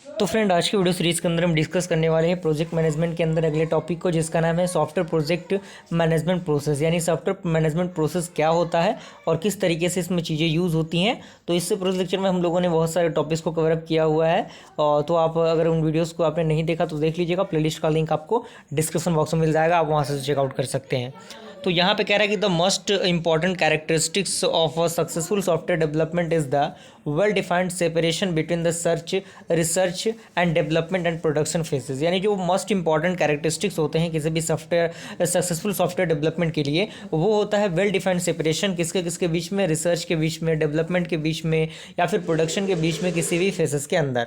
तो फ्रेंड, आज की वीडियो सीरीज़ के अंदर हम डिस्कस करने वाले हैं प्रोजेक्ट मैनेजमेंट के अंदर अगले टॉपिक को, जिसका नाम है सॉफ्टवेयर प्रोजेक्ट मैनेजमेंट प्रोसेस। यानी सॉफ्टवेयर मैनेजमेंट प्रोसेस क्या होता है और किस तरीके से इसमें चीज़ें यूज़ होती हैं। तो इससे प्रोजेक्ट लेक्चर में हम लोगों ने बहुत सारे टॉपिक्स को कवर अप किया हुआ है। और तो आप अगर उन वीडियोज़ को आपने नहीं देखा तो देख लीजिएगा, प्लेलिस्ट का लिंक आपको डिस्क्रिप्शन बॉक्स में मिल जाएगा, आप वहाँ से चेकआउट कर सकते हैं। तो यहाँ पे कह रहा है कि the most important characteristics of a successful software development is the well defined separation between the research and development and production phases. यानी जो मोस्ट इंपॉर्टेंट कैरेक्टरिस्टिक्स होते हैं किसी भी सॉफ्टवेयर सक्सेसफुल सॉफ्टवेयर डेवलपमेंट के लिए, वो होता है वेल डिफाइंड सेपरेशन किसके किसके बीच में, रिसर्च के बीच में, डेवलपमेंट के बीच में, या फिर प्रोडक्शन के बीच में, किसी भी फेजेस के अंदर।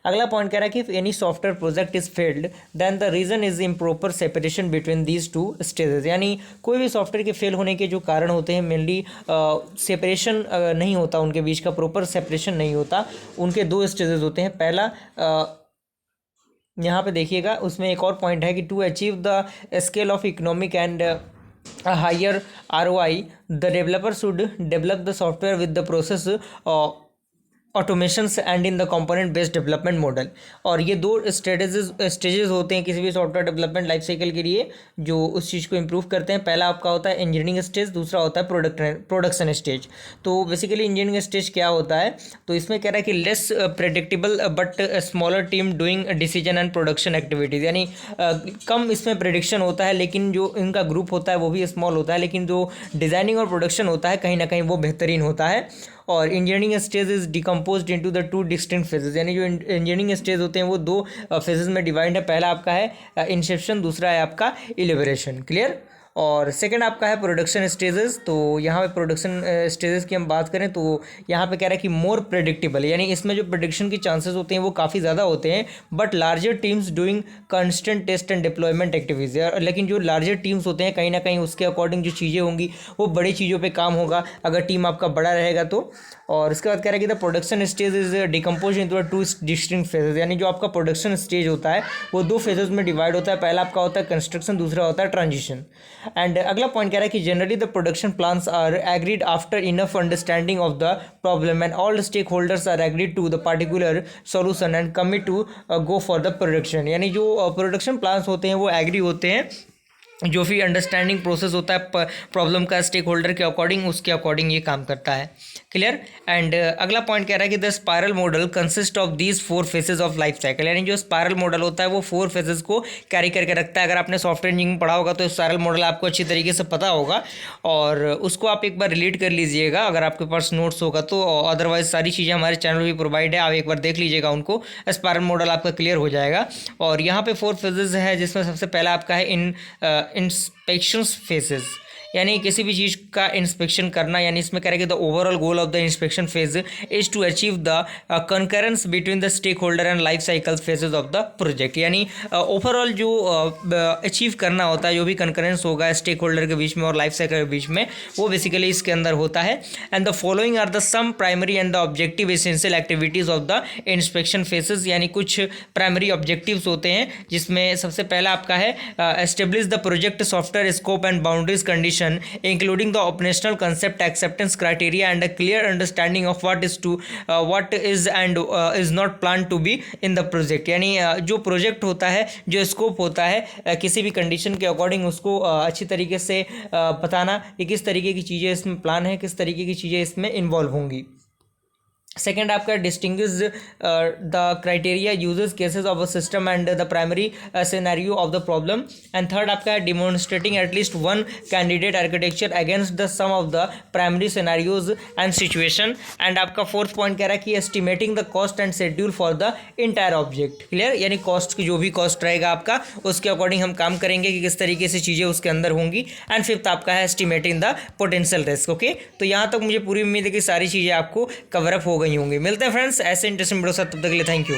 अगला पॉइंट कह रहा है कि if any software project is failed then the reason is improper separation between these two stages. यानी कोई भी सॉफ्टवेयर के फेल होने के जो कारण होते हैं, मेनली सेपरेशन नहीं होता, उनके बीच का प्रॉपर सेपरेशन नहीं होता। उनके दो स्टेजेस होते हैं। पहला यहाँ पे देखिएगा, उसमें एक और पॉइंट है कि to achieve the scale of economic and a higher ROI, the developer should develop the software with the process automations and in the component based development model. और ये दो स्टेजेस होते हैं किसी भी सॉफ्टवेयर डेवलपमेंट लाइफ साइकिल के लिए, जो उस चीज़ को इम्प्रूव करते हैं। पहला आपका होता है इंजीनियरिंग स्टेज, दूसरा होता है प्रोडक्शन स्टेज। तो बेसिकली इंजीनियरिंग स्टेज क्या होता है, तो इसमें कह रहा है कि less predictable but smaller team doing decision and production activities. यानी कम इसमें प्रेडिक्शन होता है, लेकिन जो इनका ग्रुप होता है वो भी स्मॉल होता है, लेकिन जो डिज़ाइनिंग और प्रोडक्शन होता है कहीं ना कहीं वो बेहतरीन होता है। और engineering stage is decomposed into the two distinct phases. यानी जो इंजीनियरिंग स्टेज होते हैं वो दो फेजेस में डिवाइड है। पहला आपका है इंसेप्शन, दूसरा है आपका इलिबरेशन। क्लियर। और सेकंड आपका है प्रोडक्शन स्टेजेस। तो यहाँ पे प्रोडक्शन स्टेजेस की हम बात करें तो यहाँ पे कह रहा है कि मोर प्रेडिक्टेबल, यानी इसमें जो प्रेडिक्शन की चांसेस होते हैं वो काफ़ी ज़्यादा होते हैं, but larger teams doing constant test and deployment activities. लेकिन जो लार्जर टीम्स होते हैं कहीं ना कहीं उसके अकॉर्डिंग जो चीज़ें होंगी वो बड़ी चीज़ों पर काम होगा अगर टीम आपका बड़ा रहेगा तो। और इसके बाद कह रहा है कि the production stage is decompose into two distinct phases. यानी जो आपका प्रोडक्शन स्टेज होता है वो दो फेजेस में डिवाइड होता है। पहला आपका होता है कंस्ट्रक्शन, दूसरा होता है ट्रांजिशन। एंड अगला पॉइंट कह रहा है कि generally the production plans are agreed after enough understanding of the problem and all stakeholders are agreed to the particular solution and commit to go for the production. यानी जो production plans होते हैं वो agree होते हैं, जो भी understanding process होता है प्रॉब्लम का स्टेक होल्डर के अकॉर्डिंग, उसके अकॉर्डिंग ये काम करता है। क्लियर। एंड अगला पॉइंट कह रहा है कि the spiral model consist of these 4 phases of life cycle. यानी जो स्पायरल मॉडल होता है वो 4 फेजेस को कैरी करके रखता है। अगर आपने सॉफ्टवेयर इंजीनियरिंग पढ़ा होगा तो स्पायरल मॉडल आपको अच्छी तरीके से पता होगा, और उसको आप एक बार रिलेट कर लीजिएगा अगर आपके पास नोट्स होगा तो। अदरवाइज सारी चीज़ें हमारे चैनल भी प्रोवाइड है, आप एक बार देख लीजिएगा उनको, स्पायरल मॉडल आपका क्लियर हो जाएगा। और यहाँ पे 4 फेजेस है, जिसमें सबसे पहला आपका है इंस्पेक्शन फेजेस। यानी किसी भी चीज़ का इंस्पेक्शन करना। यानी इसमें कह रहा है कि the overall goal of the inspection phase is to achieve the concurrence between the stakeholder and life cycle phases of the project. यानी ओवरऑल जो अचीव करना होता है, जो भी कंकरेंस होगा स्टेक होल्डर के बीच में और लाइफ साइकिल के बीच में, वो बेसिकली इसके अंदर होता है। And the following are the some primary and the objective essential activities of the inspection phases. यानी कुछ प्राइमरी ऑब्जेक्टिव्स होते हैं, जिसमें सबसे पहला आपका है establish the project software scope and boundaries condition including the operational concept, acceptance criteria and a clear understanding of what is and is not planned to be in the project। यानी जो project होता है, जो scope होता है, किसी भी condition के अकॉर्डिंग उसको अच्छी तरीके से बताना कि किस तरीके की चीज़ें इसमें प्लान है, किस तरीके की चीज़ें इसमें इन्वॉल्व होंगी। सेकेंड आपका distinguish the criteria uses cases of a system and the primary scenario of the problem. And third आपका demonstrating at least one candidate architecture against the some of the primary scenarios and situation. And आपका fourth point कह रहा है कि estimating the cost and schedule for the entire object. Clear. यानी cost की जो भी कॉस्ट रहेगा आपका, उसके अकॉर्डिंग हम काम करेंगे कि किस तरीके से चीज़ें उसके अंदर होंगी। एंड फिफ्थ आपका है estimating the potential risk. Okay, तो यहाँ तक मुझे पूरी उम्मीद है कि सारी चीज़ें आपको कवर अप हो गई होंगी। मिलते हैं फ्रेंड्स ऐसे इंटरेस्टिंग वीडियो साथ, तब तक के लिए थैंक यू।